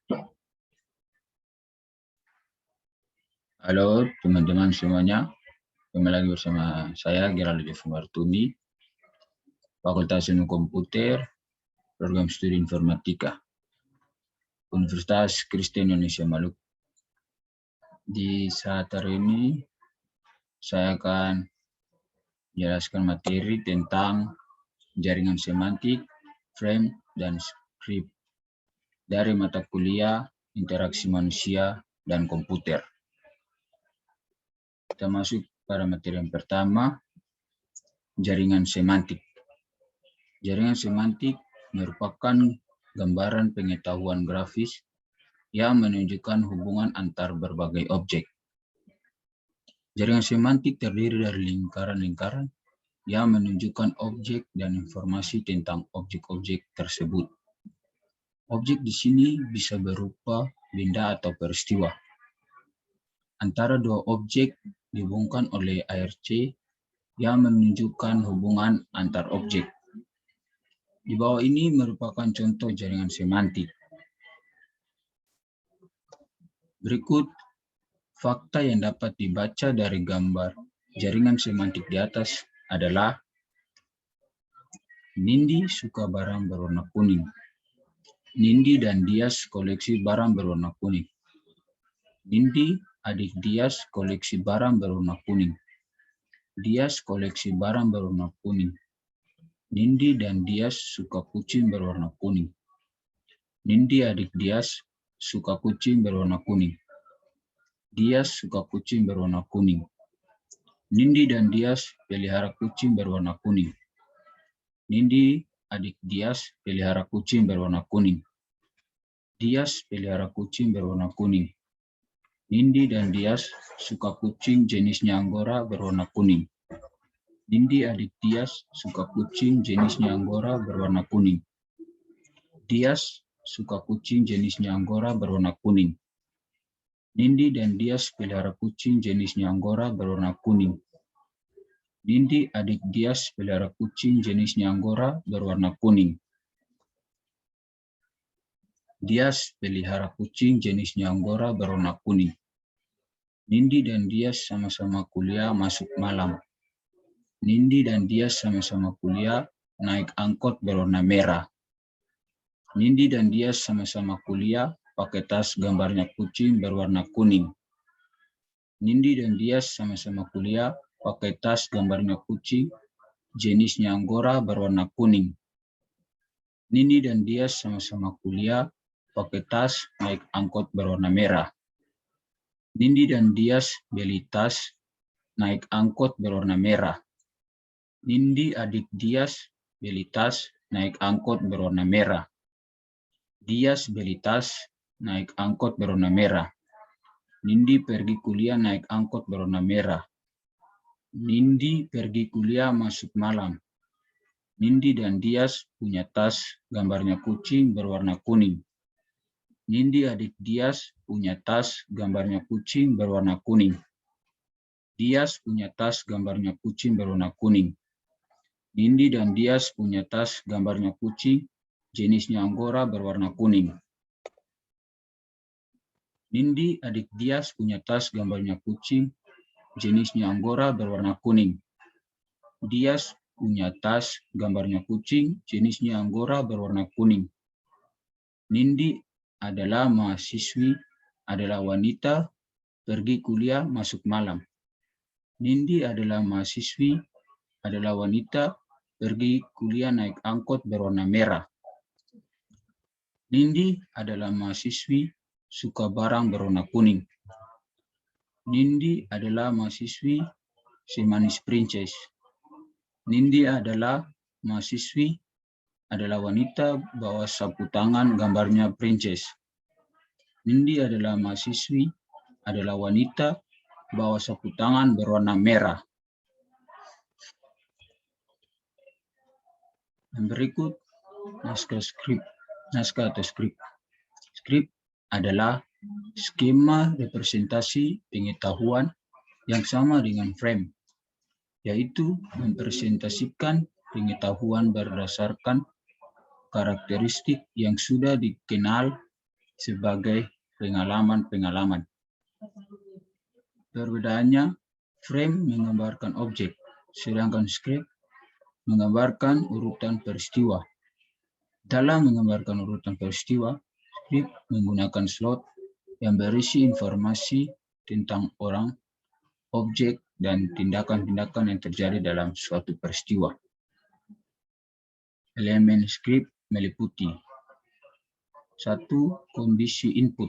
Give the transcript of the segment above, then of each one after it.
Halo teman-teman semuanya, kembali lagi bersama saya Geraldo Martuni, Fakultas Ilmu Komputer, Program Studi Informatika, Universitas Kristen Indonesia Maluku. Di saat hari ini, saya akan menjelaskan materi tentang jaringan semantik, frame, dan script dari mata kuliah Interaksi Manusia dan Komputer. Kita masuk pada materi yang pertama, jaringan semantik. Jaringan semantik merupakan gambaran pengetahuan grafis yang menunjukkan hubungan antar berbagai objek. Jaringan semantik terdiri dari lingkaran-lingkaran yang menunjukkan objek dan informasi tentang objek-objek tersebut. Objek di sini bisa berupa benda atau peristiwa. Antara dua objek dihubungkan oleh ARC yang menunjukkan hubungan antar objek. Di bawah ini merupakan contoh jaringan semantik. Berikut fakta yang dapat dibaca dari gambar jaringan semantik di atas adalah Nindi suka barang berwarna kuning. Nindi dan Dias koleksi barang berwarna kuning. Nindi, adik Dias, koleksi barang berwarna kuning. Dias koleksi barang berwarna kuning. Nindi dan Dias suka kucing berwarna kuning. Nindi, adik Dias, suka kucing berwarna kuning. Dias suka kucing berwarna kuning. Nindi dan Dias pelihara kucing berwarna kuning. Nindi, adik Dias, pelihara kucing berwarna kuning. Dias pelihara kucing berwarna kuning. Nindi dan Dias suka kucing jenisnya Anggora berwarna kuning. Nindi, adik Dias, suka kucing jenisnya Anggora berwarna kuning. Dias suka kucing jenisnya Anggora berwarna kuning. Nindi dan Dias pelihara kucing jenisnya Anggora berwarna kuning. Nindi, adik Dias, pelihara kucing jenisnya Anggora berwarna kuning. Dias pelihara kucing jenisnya Anggora berwarna kuning. Nindi dan Dias sama-sama kuliah masuk malam. Nindi dan Dias sama-sama kuliah naik angkot berwarna merah. Nindi dan Dias sama-sama kuliah pakai tas gambarnya kucing berwarna kuning. Nindi dan Dias sama-sama kuliah pakai tas gambarnya kucing jenisnya Anggora berwarna kuning. Nindi dan Dias sama-sama kuliah pakai tas naik angkot berwarna merah. Nindi dan Dias beli tas naik angkot berwarna merah. Nindi, adik Dias, beli tas naik angkot berwarna merah. Dias beli tas naik angkot berwarna merah. Nindi pergi kuliah naik angkot berwarna merah. Nindi pergi kuliah masuk malam. Nindi dan Dias punya tas gambarnya kucing berwarna kuning. Nindi, adik Dias, punya tas gambarnya kucing berwarna kuning. Dias punya tas gambarnya kucing berwarna kuning. Nindi dan Dias punya tas gambarnya kucing jenisnya Anggora berwarna kuning. Nindi, adik Dias, punya tas gambarnya kucing jenisnya Anggora berwarna kuning. Dias punya tas gambarnya kucing jenisnya Anggora berwarna kuning. Nindi adalah mahasiswi, adalah wanita, pergi kuliah masuk malam. Nindi adalah mahasiswi, adalah wanita, pergi kuliah naik angkot berwarna merah. Nindi adalah mahasiswi, suka barang berwarna kuning. Nindi adalah mahasiswi, si manis princess. Nindi adalah mahasiswi, adalah wanita, bawa sapu tangan gambarnya princess. Nindi adalah mahasiswi, adalah wanita, bawa sapu tangan berwarna merah. Dan berikut naskah atau skrip. Skrip adalah skema representasi pengetahuan yang sama dengan frame, yaitu mempresentasikan pengetahuan berdasarkan karakteristik yang sudah dikenal sebagai pengalaman-pengalaman. Perbedaannya, frame menggambarkan objek, sedangkan script menggambarkan urutan peristiwa. Dalam menggambarkan urutan peristiwa, script menggunakan slot yang berisi informasi tentang orang, objek, dan tindakan-tindakan yang terjadi dalam suatu peristiwa. Elemen script meliputi 1. Kondisi input,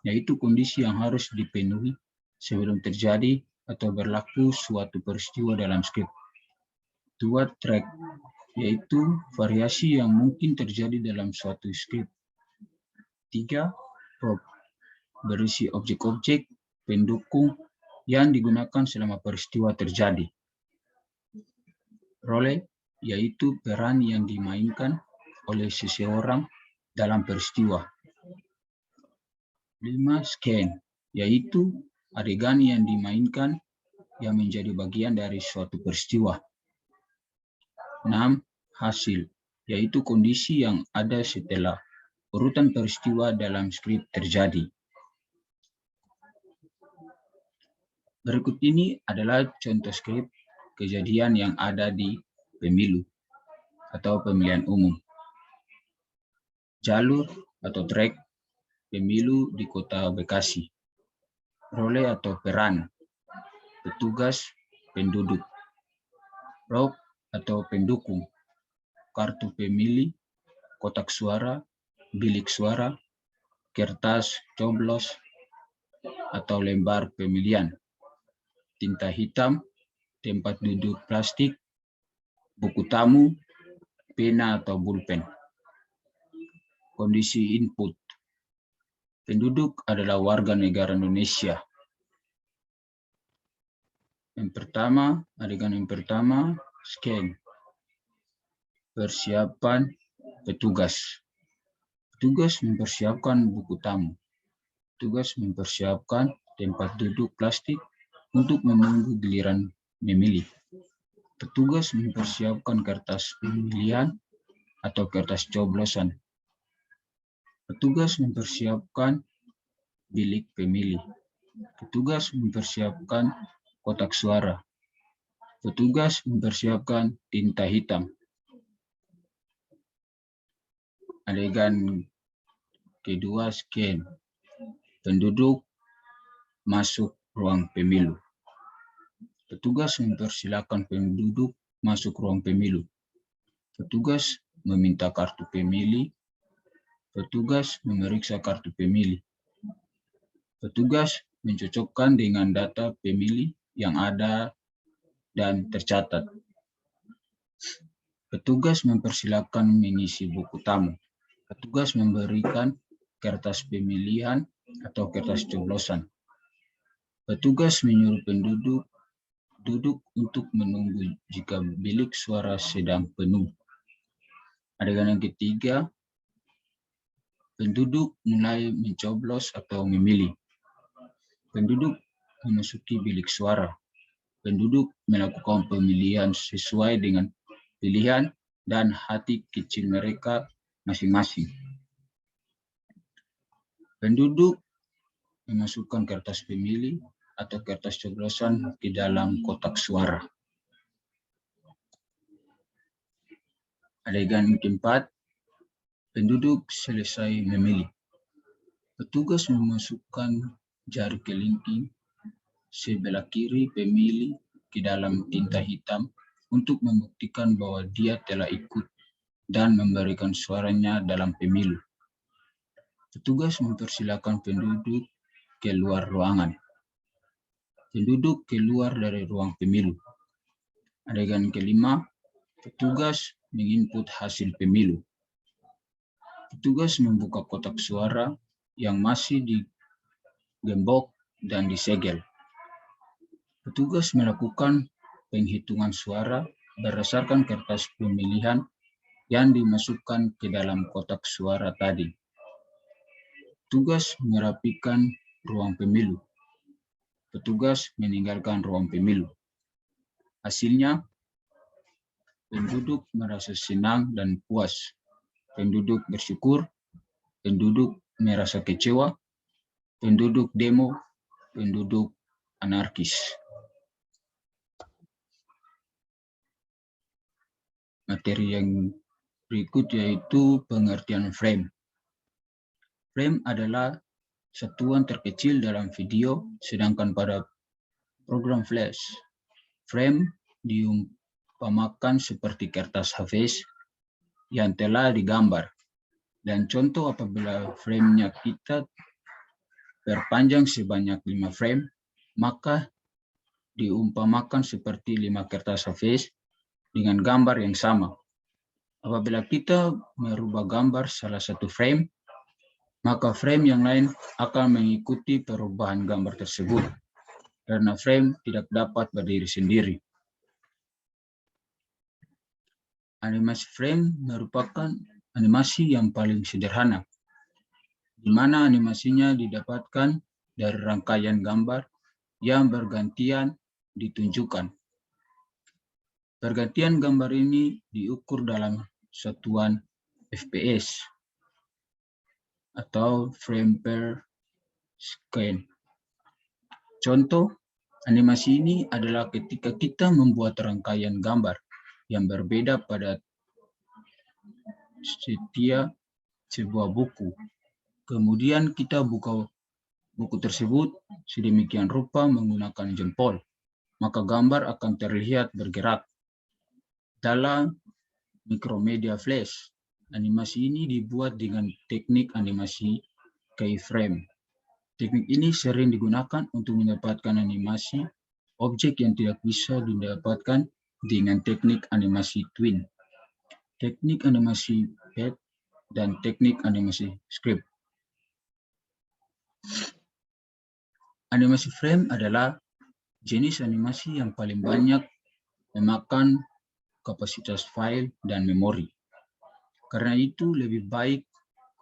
yaitu kondisi yang harus dipenuhi sebelum terjadi atau berlaku suatu peristiwa dalam script. 2. Track, yaitu variasi yang mungkin terjadi dalam suatu script. 3. Prop, berisi objek-objek pendukung yang digunakan selama peristiwa terjadi. Role, yaitu peran yang dimainkan oleh seseorang dalam peristiwa. 5. Scan, yaitu adegan yang dimainkan yang menjadi bagian dari suatu peristiwa. 6. Hasil, yaitu kondisi yang ada setelah urutan peristiwa dalam skrip terjadi. Berikut ini adalah contoh skrip kejadian yang ada di pemilu atau pemilihan umum. Jalur atau trek pemilu di Kota Bekasi. Role atau peran, petugas penduduk. Prop atau pendukung, kartu pemilih, kotak suara, bilik suara, kertas coblos atau lembar pemilihan, tinta hitam, tempat duduk plastik, buku tamu, pena atau pulpen. Kondisi input, penduduk adalah warga negara Indonesia. Adegan yang pertama, scan. Persiapan petugas. Petugas mempersiapkan buku tamu. Petugas mempersiapkan tempat duduk plastik untuk menunggu giliran memilih. Petugas mempersiapkan kertas pemilihan atau kertas coblosan. Petugas mempersiapkan bilik pemilih. Petugas mempersiapkan kotak suara. Petugas mempersiapkan tinta hitam. Adegan kedua, scan. Penduduk masuk ruang pemilu. Petugas mempersilakan penduduk masuk ruang pemilu. Petugas meminta kartu pemilih. Petugas memeriksa kartu pemilih. Petugas mencocokkan dengan data pemilih yang ada dan tercatat. Petugas mempersilakan mengisi buku tamu. Petugas memberikan kertas pemilihan atau kertas coblosan. Petugas menyuruh penduduk duduk untuk menunggu jika bilik suara sedang penuh. Adegan yang ketiga, penduduk mulai mencoblos atau memilih. Penduduk memasuki bilik suara. Penduduk melakukan pemilihan sesuai dengan pilihan dan hati kecil mereka masing-masing. Penduduk memasukkan kertas pemilih atau kertas coblosan ke dalam kotak suara. Adegan keempat, penduduk selesai memilih. Petugas memasukkan jari kelingking sebelah kiri pemilih ke dalam tinta hitam untuk membuktikan bahwa dia telah ikut dan memberikan suaranya dalam pemilu. Petugas mempersilakan penduduk keluar ruangan. Penduduk keluar dari ruang pemilu. Adegan kelima, petugas menginput hasil pemilu. Petugas membuka kotak suara yang masih digembok dan disegel. Petugas melakukan penghitungan suara berdasarkan kertas pemilihan yang dimasukkan ke dalam kotak suara tadi. Petugas merapikan ruang pemilu. Petugas meninggalkan ruang pemilu. Hasilnya, penduduk merasa senang dan puas. Penduduk bersyukur. Penduduk merasa kecewa, penduduk demo, penduduk anarkis. Materi yang berikut yaitu pengertian frame. Frame adalah satuan terkecil dalam video, sedangkan pada program Flash, frame diumpamakan seperti kertas HVS yang telah digambar. Dan contoh apabila frame-nya kita perpanjang sebanyak 5 frame, maka diumpamakan seperti 5 kertas HVS dengan gambar yang sama. Apabila kita merubah gambar salah satu frame, maka frame yang lain akan mengikuti perubahan gambar tersebut, karena frame tidak dapat berdiri sendiri. Animasi frame merupakan animasi yang paling sederhana, di mana animasinya didapatkan dari rangkaian gambar yang bergantian ditunjukkan. Pergantian gambar ini diukur dalam satuan FPS atau frame per second. Contoh animasi ini adalah ketika kita membuat rangkaian gambar yang berbeda pada setiap sebuah buku. Kemudian kita buka buku tersebut sedemikian rupa menggunakan jempol, maka gambar akan terlihat bergerak. Dalam Micromedia Flash, animasi ini dibuat dengan teknik animasi keyframe. Teknik ini sering digunakan untuk mendapatkan animasi objek yang tidak bisa didapatkan dengan teknik animasi twin, teknik animasi pad, dan teknik animasi script. Animasi frame adalah jenis animasi yang paling banyak memakan kapasitas file dan memori. Karena itu lebih baik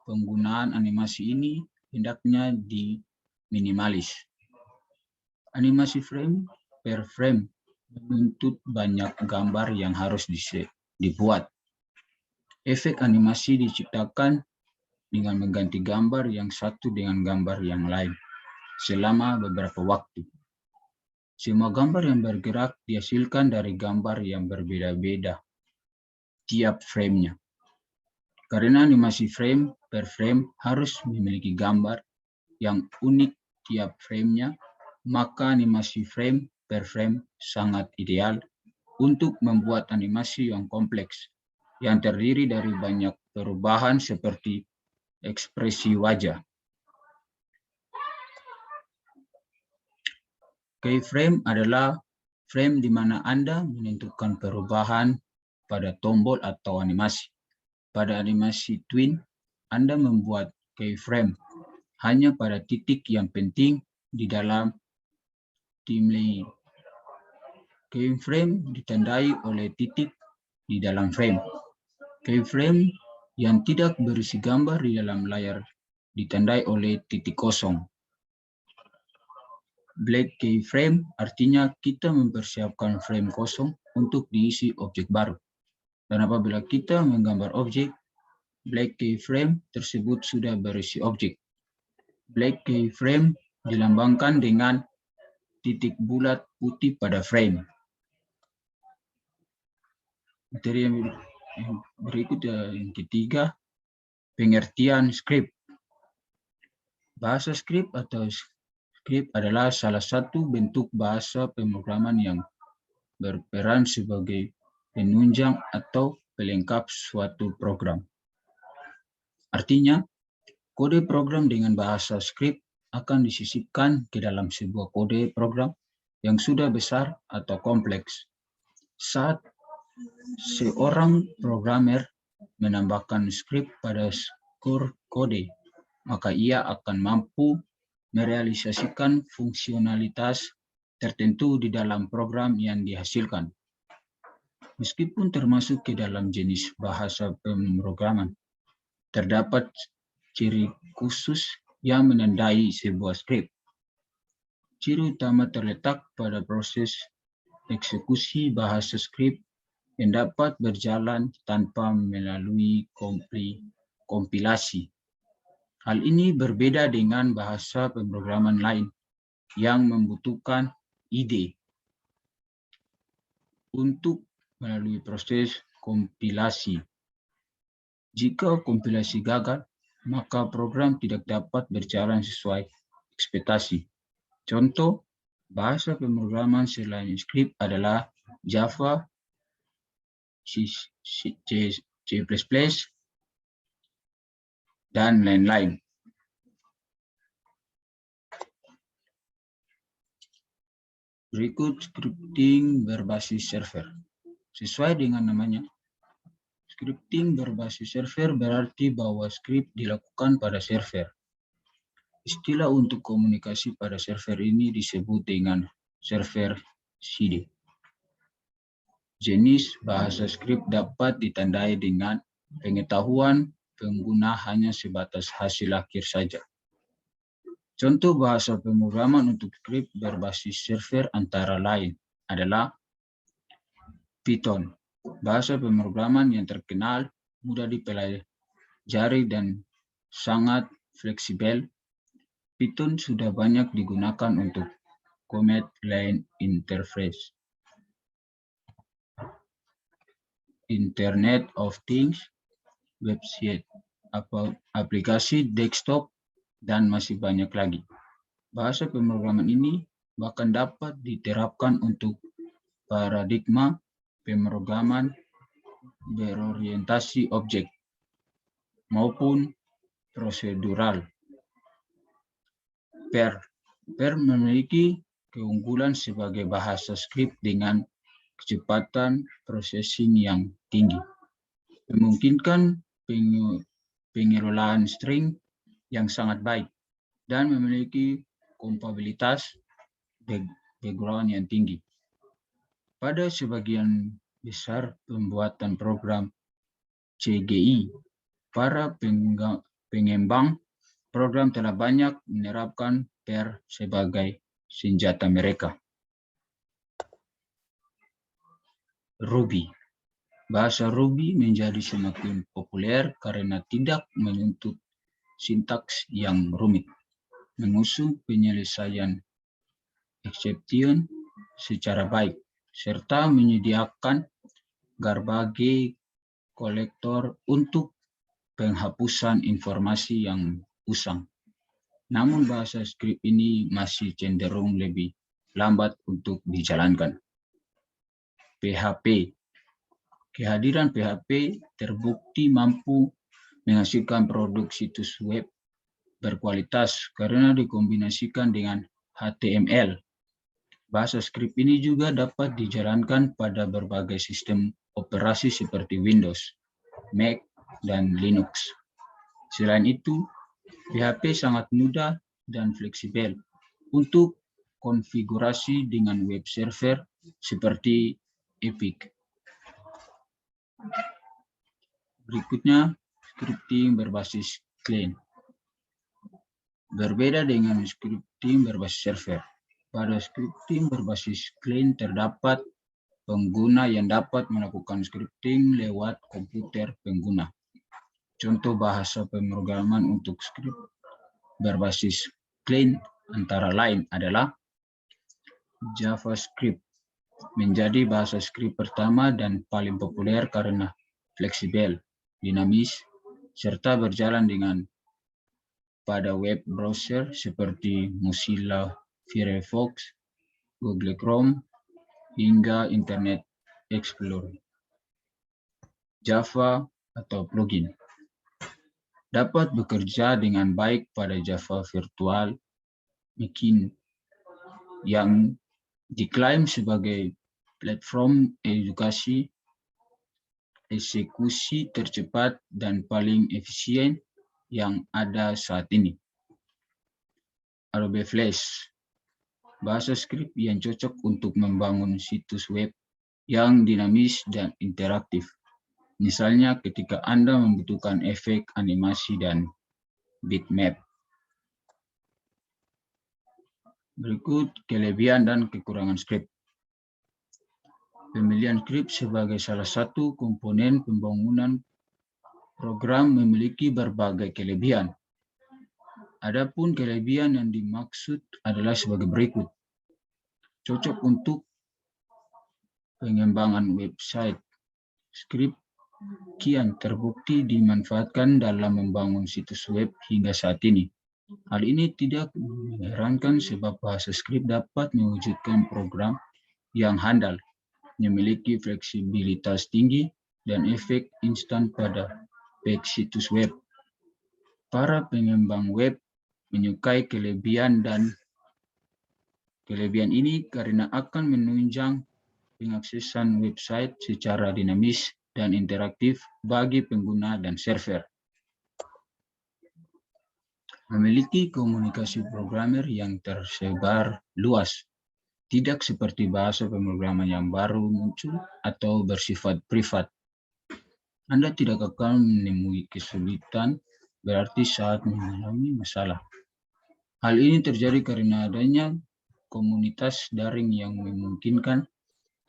penggunaan animasi ini hendaknya diminimalis. Animasi frame per frame menuntut banyak gambar yang harus dibuat. Efek animasi diciptakan dengan mengganti gambar yang satu dengan gambar yang lain selama beberapa waktu. Semua gambar yang bergerak dihasilkan dari gambar yang berbeda-beda tiap framenya. Karena animasi frame per frame harus memiliki gambar yang unik tiap framenya, maka animasi frame per frame sangat ideal untuk membuat animasi yang kompleks, yang terdiri dari banyak perubahan seperti ekspresi wajah. Keyframe adalah frame di mana Anda menentukan perubahan pada tombol atau animasi. Pada animasi twin, Anda membuat keyframe hanya pada titik yang penting di dalam timeline. Keyframe ditandai oleh titik di dalam frame. Keyframe yang tidak berisi gambar di dalam layar ditandai oleh titik kosong. Blank keyframe artinya kita mempersiapkan frame kosong untuk diisi objek baru. Dan apabila kita menggambar objek, blank keyframe tersebut sudah berisi objek. Blank keyframe dilambangkan dengan titik bulat putih pada frame. Materi yang berikut yang ketiga, pengertian script. Bahasa script atau script adalah salah satu bentuk bahasa pemrograman yang berperan sebagai penunjang atau pelengkap suatu program. Artinya, kode program dengan bahasa script akan disisipkan ke dalam sebuah kode program yang sudah besar atau kompleks. Saat seorang programmer menambahkan script pada kode, maka ia akan mampu merealisasikan fungsionalitas tertentu di dalam program yang dihasilkan. Meskipun termasuk ke dalam jenis bahasa pemrograman, terdapat ciri khusus yang menandai sebuah script. Ciri utama terletak pada proses eksekusi bahasa script yang dapat berjalan tanpa melalui kompilasi. Hal ini berbeda dengan bahasa pemrograman lain yang membutuhkan ide untuk melalui proses kompilasi. Jika kompilasi gagal, maka program tidak dapat berjalan sesuai ekspektasi. Contoh, bahasa pemrograman selain script adalah Java, C++, dan lain-lain. Berikut scripting berbasis server. Sesuai dengan namanya, scripting berbasis server berarti bahwa script dilakukan pada server. Istilah untuk komunikasi pada server ini disebut dengan server side. Jenis bahasa script dapat ditandai dengan pengetahuan pengguna hanya sebatas hasil akhir saja. Contoh bahasa pemrograman untuk script berbasis server antara lain adalah Python, bahasa pemrograman yang terkenal, mudah dipelajari dan sangat fleksibel. Python sudah banyak digunakan untuk command line interface, Internet of Things, website, aplikasi desktop, dan masih banyak lagi. Bahasa pemrograman ini bahkan dapat diterapkan untuk paradigma pemrograman berorientasi objek maupun prosedural. Per memiliki keunggulan sebagai bahasa script dengan kecepatan processing yang tinggi, memungkinkan pengelolaan string yang sangat baik, dan memiliki kompatibilitas background yang tinggi. Pada sebagian besar pembuatan program CGI, para pengembang program telah banyak menerapkan Per sebagai senjata mereka. Ruby. Bahasa Ruby menjadi semakin populer karena tidak menuntut sintaks yang rumit, mengusung penyelesaian exception secara baik, serta menyediakan garbage collector untuk penghapusan informasi yang usang. Namun bahasa script ini masih cenderung lebih lambat untuk dijalankan. PHP. Kehadiran PHP terbukti mampu menghasilkan produk situs web berkualitas karena dikombinasikan dengan HTML. Bahasa script ini juga dapat dijalankan pada berbagai sistem operasi seperti Windows, Mac, dan Linux. Selain itu, PHP sangat mudah dan fleksibel untuk konfigurasi dengan web server seperti Epic. Berikutnya, scripting berbasis client. Berbeda dengan scripting berbasis server, pada scripting berbasis client terdapat pengguna yang dapat melakukan scripting lewat komputer pengguna. Contoh bahasa pemrograman untuk script berbasis client antara lain adalah JavaScript, menjadi bahasa script pertama dan paling populer karena fleksibel, dinamis, serta berjalan dengan pada web browser seperti Mozilla Firefox, Google Chrome, hingga Internet Explorer. Java atau plugin dapat bekerja dengan baik pada Java Virtual Machine yang diklaim sebagai platform edukasi, eksekusi tercepat dan paling efisien yang ada saat ini. Adobe Flash, bahasa script yang cocok untuk membangun situs web yang dinamis dan interaktif. Misalnya ketika Anda membutuhkan efek animasi dan bitmap. Berikut kelebihan dan kekurangan script. Pemilihan script sebagai salah satu komponen pembangunan program memiliki berbagai kelebihan. Adapun kelebihan yang dimaksud adalah sebagai berikut. Cocok untuk pengembangan website. Skrip kian terbukti dimanfaatkan dalam membangun situs web hingga saat ini. Hal ini tidak mengherankan sebab bahasa skrip dapat mewujudkan program yang handal, memiliki fleksibilitas tinggi, dan efek instan pada page situs web. Para pengembang web menyukai kelebihan ini karena akan menunjang pengaksesan website secara dinamis dan interaktif bagi pengguna dan server. Memiliki komunikasi programmer yang tersebar luas, tidak seperti bahasa pemrograman yang baru muncul atau bersifat privat. Anda tidak akan menemui kesulitan berarti saat mengalami masalah. Hal ini terjadi karena adanya komunitas daring yang memungkinkan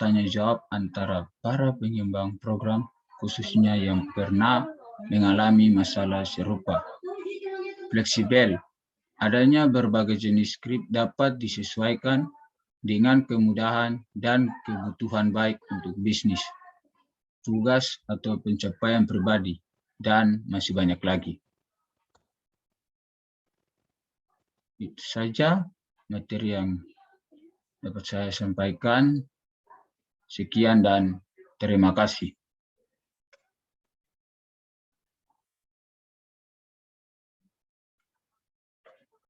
tanya jawab antara para pengembang program, khususnya yang pernah mengalami masalah serupa. Fleksibel, adanya berbagai jenis skrip dapat disesuaikan dengan kemudahan dan kebutuhan baik untuk bisnis, tugas atau pencapaian pribadi, dan masih banyak lagi. Itu saja materi yang dapat saya sampaikan. Sekian dan terima kasih.